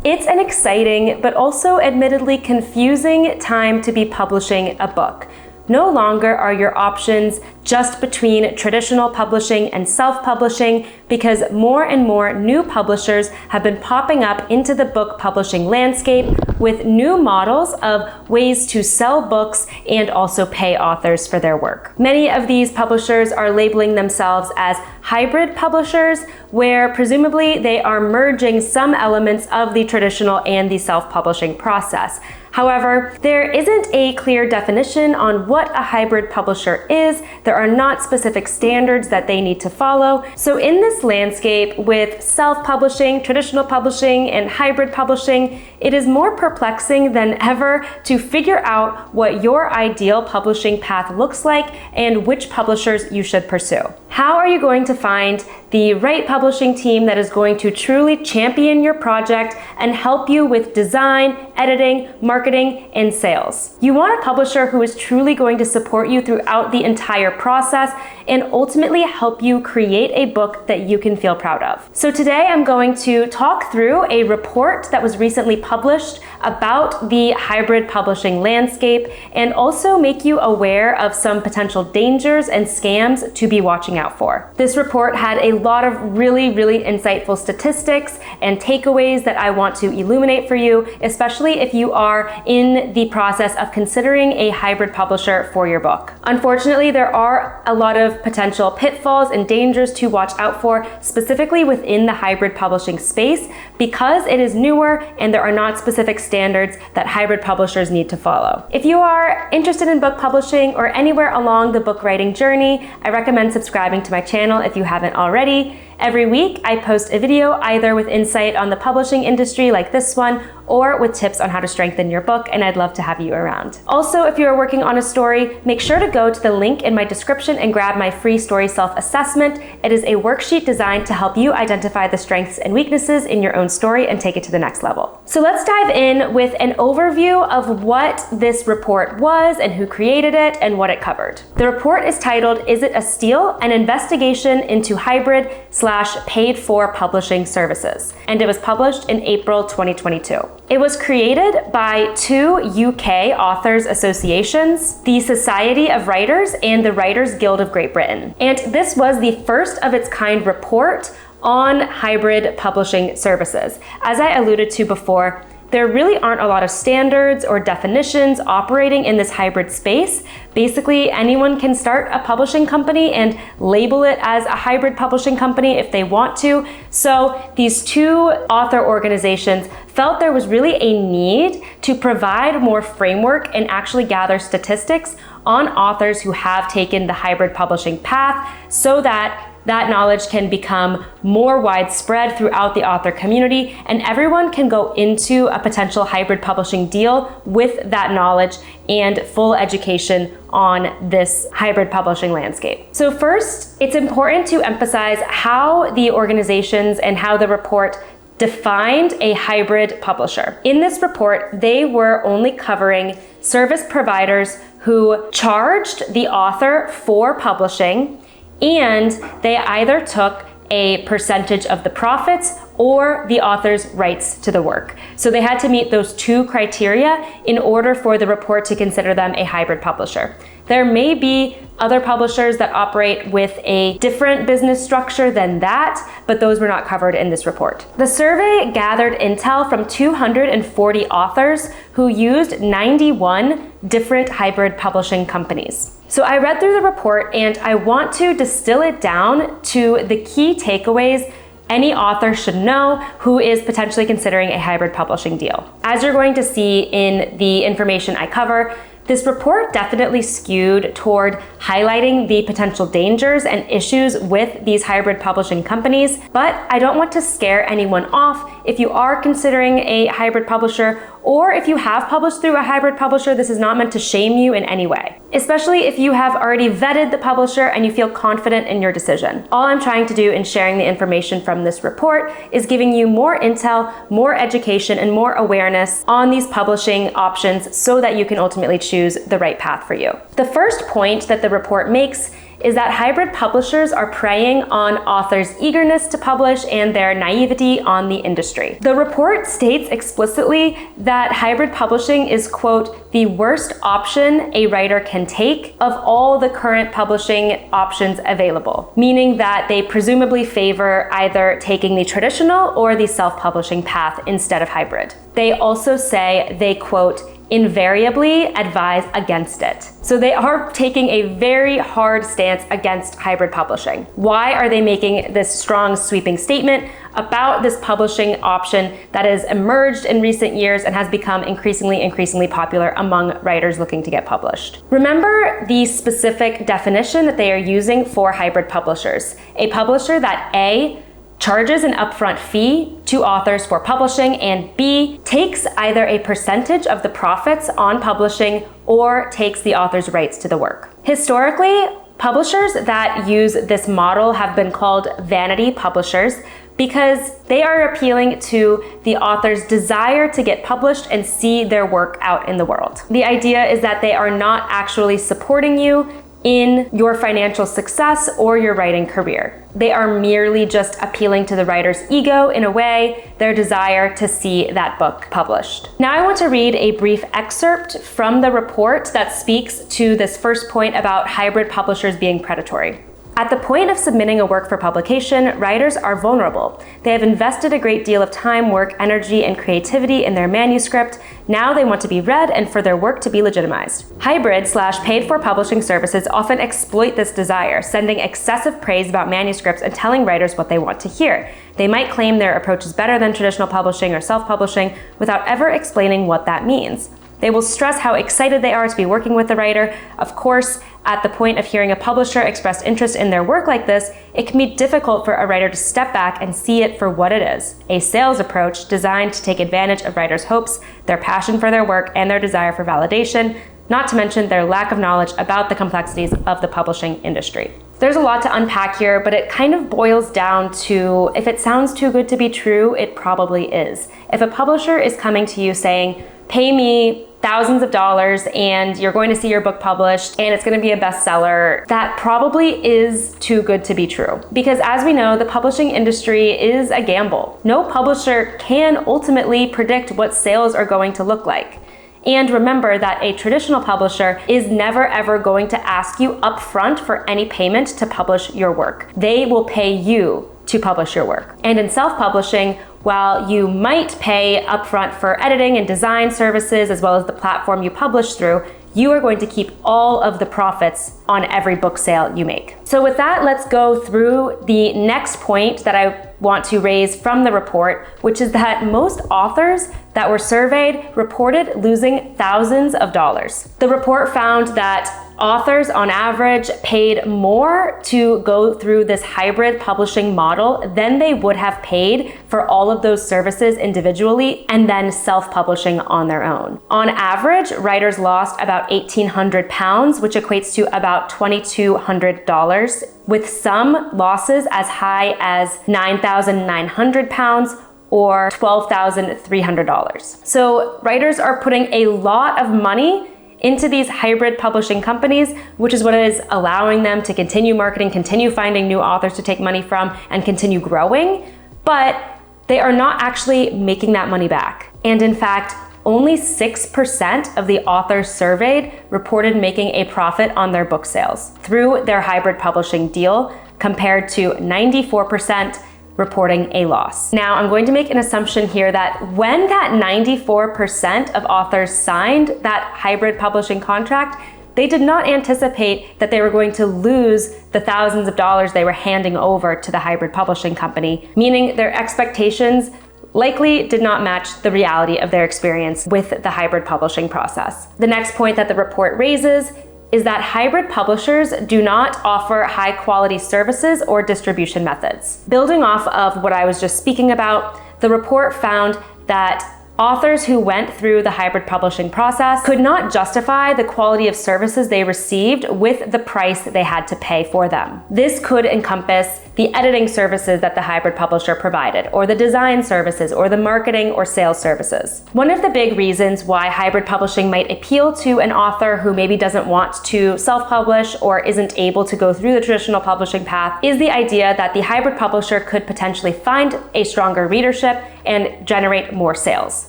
It's an exciting, but also admittedly confusing time to be publishing a book. No longer are your options just between traditional publishing and self-publishing, because more and more new publishers have been popping up into the book publishing landscape with new models of ways to sell books and also pay authors for their work. Many of these publishers are labeling themselves as hybrid publishers, where presumably they are merging some elements of the traditional and the self-publishing process. However, there isn't a clear definition on what a hybrid publisher is. There are not specific standards that they need to follow. So in this landscape with self-publishing, traditional publishing, and hybrid publishing, it is more perplexing than ever to figure out what your ideal publishing path looks like and which publishers you should pursue. How are you going to find the right publishing team that is going to truly champion your project and help you with design, editing, marketing, and sales? You want a publisher who is truly going to support you throughout the entire process and ultimately help you create a book that you can feel proud of. So today I'm going to talk through a report that was recently published about the hybrid publishing landscape and also make you aware of some potential dangers and scams to be watching out for. This report had a lot of really insightful statistics and takeaways that I want to illuminate for you, especially if you are in the process of considering a hybrid publisher for your book. Unfortunately, there are a lot of potential pitfalls and dangers to watch out for, specifically within the hybrid publishing space, because it is newer and there are not specific standards that hybrid publishers need to follow. If you are interested in book publishing or anywhere along the book writing journey, I recommend subscribing to my channel if you haven't already. Every week, I post a video either with insight on the publishing industry like this one, or with tips on how to strengthen your book, and I'd love to have you around. Also, if you are working on a story, make sure to go to the link in my description and grab my free story self-assessment. It is a worksheet designed to help you identify the strengths and weaknesses in your own story and take it to the next level. So let's dive in with an overview of what this report was and who created it and what it covered. The report is titled, "Is It a Steal? An Investigation into Hybrid/Paid-for Publishing Services," and it was published in April 2022. It was created by two UK authors associations, the Society of Writers and the Writers Guild of Great Britain. And this was the first of its kind report on hybrid publishing services. As I alluded to before, there really aren't a lot of standards or definitions operating in this hybrid space. Basically, anyone can start a publishing company and label it as a hybrid publishing company if they want to. So these two author organizations felt there was really a need to provide more framework and actually gather statistics on authors who have taken the hybrid publishing path, so that knowledge can become more widespread throughout the author community, and everyone can go into a potential hybrid publishing deal with that knowledge and full education on this hybrid publishing landscape. So first, it's important to emphasize how the organizations and how the report defined a hybrid publisher. In this report, they were only covering service providers who charged the author for publishing, and they either took a percentage of the profits or the author's rights to the work. So they had to meet those two criteria in order for the report to consider them a hybrid publisher. There may be other publishers that operate with a different business structure than that, but those were not covered in this report. The survey gathered intel from 240 authors who used 91 different hybrid publishing companies. So I read through the report and I want to distill it down to the key takeaways any author should know who is potentially considering a hybrid publishing deal. As you're going to see in the information I cover, this report definitely skewed toward highlighting the potential dangers and issues with these hybrid publishing companies, but I don't want to scare anyone off. If you are considering a hybrid publisher, or if you have published through a hybrid publisher, this is not meant to shame you in any way, especially if you have already vetted the publisher and you feel confident in your decision. All I'm trying to do in sharing the information from this report is giving you more intel, more education, and more awareness on these publishing options so that you can ultimately choose the right path for you. The first point that the report makes is that hybrid publishers are preying on authors' eagerness to publish and their naivety on the industry. The report states explicitly that hybrid publishing is, quote, the worst option a writer can take of all the current publishing options available, meaning that they presumably favor either taking the traditional or the self-publishing path instead of hybrid. They also say they, quote, invariably advise against it. So they are taking a very hard stance against hybrid publishing. Why are they making this strong, sweeping statement about this publishing option that has emerged in recent years and has become increasingly popular among writers looking to get published? Remember the specific definition that they are using for hybrid publishers. A publisher that A, charges an upfront fee to authors for publishing, and B, takes either a percentage of the profits on publishing or takes the author's rights to the work. Historically, publishers that use this model have been called vanity publishers because they are appealing to the author's desire to get published and see their work out in the world. The idea is that they are not actually supporting you in your financial success or your writing career. They are merely just appealing to the writer's ego in a way, their desire to see that book published. Now I want to read a brief excerpt from the report that speaks to this first point about hybrid publishers being predatory. At the point of submitting a work for publication, writers are vulnerable. They have invested a great deal of time, work, energy, and creativity in their manuscript. Now they want to be read and for their work to be legitimized. Hybrid/paid-for publishing services often exploit this desire, sending excessive praise about manuscripts and telling writers what they want to hear. They might claim their approach is better than traditional publishing or self-publishing without ever explaining what that means. They will stress how excited they are to be working with the writer. Of course, at the point of hearing a publisher express interest in their work like this, it can be difficult for a writer to step back and see it for what it is, a sales approach designed to take advantage of writers' hopes, their passion for their work, and their desire for validation, not to mention their lack of knowledge about the complexities of the publishing industry. There's a lot to unpack here, but it kind of boils down to, if it sounds too good to be true, it probably is. If a publisher is coming to you saying, pay me thousands of dollars and you're going to see your book published and it's going to be a bestseller, that probably is too good to be true. Because as we know, the publishing industry is a gamble. No publisher can ultimately predict what sales are going to look like. And remember that a traditional publisher is never ever going to ask you upfront for any payment to publish your work. They will pay you to publish your work. And in self-publishing, while you might pay upfront for editing and design services as well as the platform you publish through, you are going to keep all of the profits on every book sale you make. So with that, let's go through the next point that I want to raise from the report, which is that most authors that were surveyed reported losing thousands of dollars. The report found that authors on average paid more to go through this hybrid publishing model than they would have paid for all of those services individually and then self-publishing on their own. On average, writers lost about £1,800, which equates to about $2,200, with some losses as high as £9,900 or $12,300. So writers are putting a lot of money into these hybrid publishing companies, which is what is allowing them to continue marketing, continue finding new authors to take money from, and continue growing, but they are not actually making that money back. And in fact, only 6% of the authors surveyed reported making a profit on their book sales through their hybrid publishing deal, compared to 94% reporting a loss. Now, I'm going to make an assumption here that when that 94% of authors signed that hybrid publishing contract, they did not anticipate that they were going to lose the thousands of dollars they were handing over to the hybrid publishing company, meaning their expectations likely did not match the reality of their experience with the hybrid publishing process. The next point that the report raises is that hybrid publishers do not offer high quality services or distribution methods. Building off of what I was just speaking about, the report found that authors who went through the hybrid publishing process could not justify the quality of services they received with the price they had to pay for them. This could encompass the editing services that the hybrid publisher provided, or the design services, or the marketing or sales services. One of the big reasons why hybrid publishing might appeal to an author who maybe doesn't want to self-publish or isn't able to go through the traditional publishing path is the idea that the hybrid publisher could potentially find a stronger readership and generate more sales.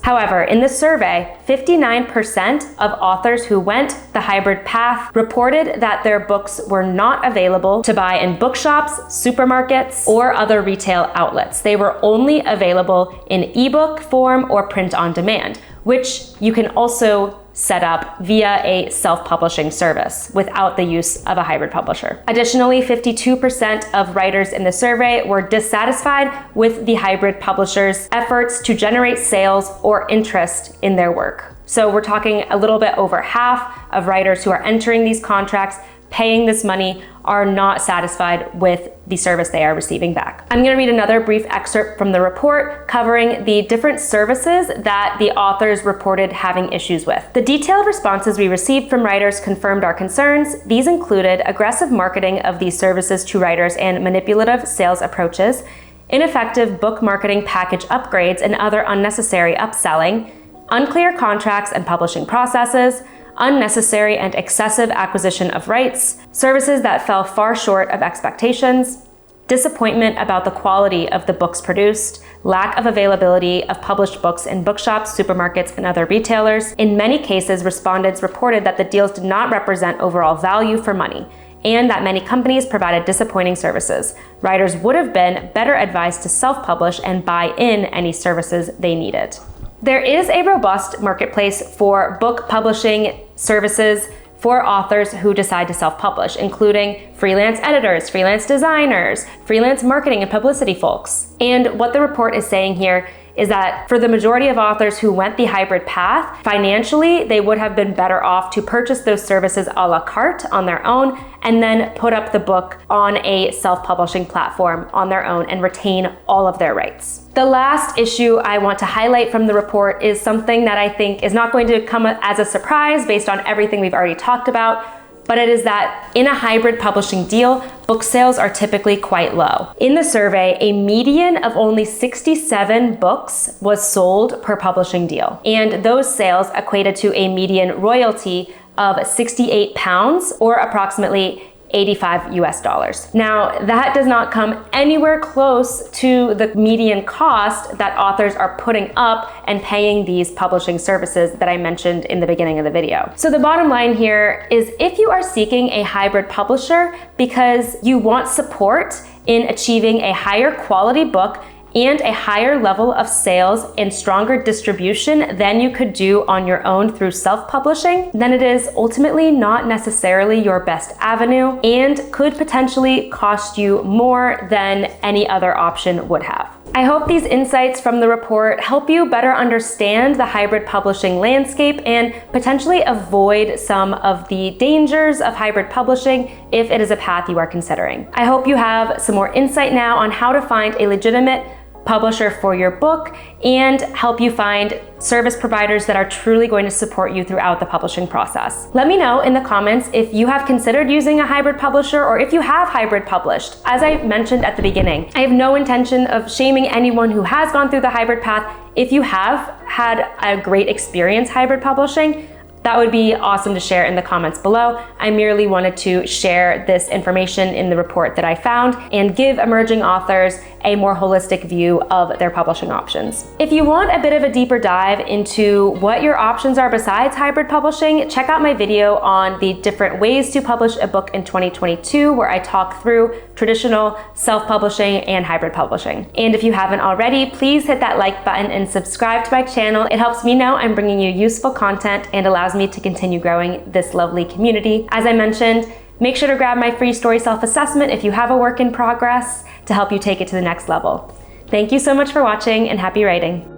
However, in this survey, 59% of authors who went the hybrid path reported that their books were not available to buy in bookshops, supermarkets, or other retail outlets. They were only available in ebook form or print on demand, which you can also set up via a self-publishing service without the use of a hybrid publisher. Additionally, 52% of writers in the survey were dissatisfied with the hybrid publisher's efforts to generate sales or interest in their work. So we're talking a little bit over half of writers who are entering these contracts, paying this money, are not satisfied with the service they are receiving back. I'm gonna read another brief excerpt from the report covering the different services that the authors reported having issues with. The detailed responses we received from writers confirmed our concerns. These included aggressive marketing of these services to writers and manipulative sales approaches, ineffective book marketing package upgrades and other unnecessary upselling, unclear contracts and publishing processes, unnecessary and excessive acquisition of rights, services that fell far short of expectations, disappointment about the quality of the books produced, lack of availability of published books in bookshops, supermarkets, and other retailers. In many cases, respondents reported that the deals did not represent overall value for money, and that many companies provided disappointing services. Writers would have been better advised to self-publish and buy in any services they needed. There is a robust marketplace for book publishing services for authors who decide to self-publish, including freelance editors, freelance designers, freelance marketing and publicity folks. And what the report is saying here is that for the majority of authors who went the hybrid path, financially, they would have been better off to purchase those services a la carte on their own and then put up the book on a self-publishing platform on their own and retain all of their rights. The last issue I want to highlight from the report is something that I think is not going to come as a surprise based on everything we've already talked about, but it is that in a hybrid publishing deal, book sales are typically quite low. In the survey, a median of only 67 books was sold per publishing deal, and those sales equated to a median royalty of £68 or approximately $85 US. Now, that does not come anywhere close to the median cost that authors are putting up and paying these publishing services that I mentioned in the beginning of the video. So the bottom line here is if you are seeking a hybrid publisher because you want support in achieving a higher quality book and a higher level of sales and stronger distribution than you could do on your own through self-publishing, then it is ultimately not necessarily your best avenue and could potentially cost you more than any other option would have. I hope these insights from the report help you better understand the hybrid publishing landscape and potentially avoid some of the dangers of hybrid publishing if it is a path you are considering. I hope you have some more insight now on how to find a legitimate publisher for your book and help you find service providers that are truly going to support you throughout the publishing process. Let me know in the comments if you have considered using a hybrid publisher or if you have hybrid published. As I mentioned at the beginning, I have no intention of shaming anyone who has gone through the hybrid path. If you have had a great experience hybrid publishing, that would be awesome to share in the comments below. I merely wanted to share this information in the report that I found and give emerging authors a more holistic view of their publishing options. If you want a bit of a deeper dive into what your options are besides hybrid publishing, check out my video on the different ways to publish a book in 2022, where I talk through traditional self-publishing and hybrid publishing. And if you haven't already, please hit that like button and subscribe to my channel. It helps me know I'm bringing you useful content and allows me to continue growing this lovely community. As I mentioned, make sure to grab my free story self-assessment if you have a work in progress to help you take it to the next level. Thank you so much for watching and happy writing.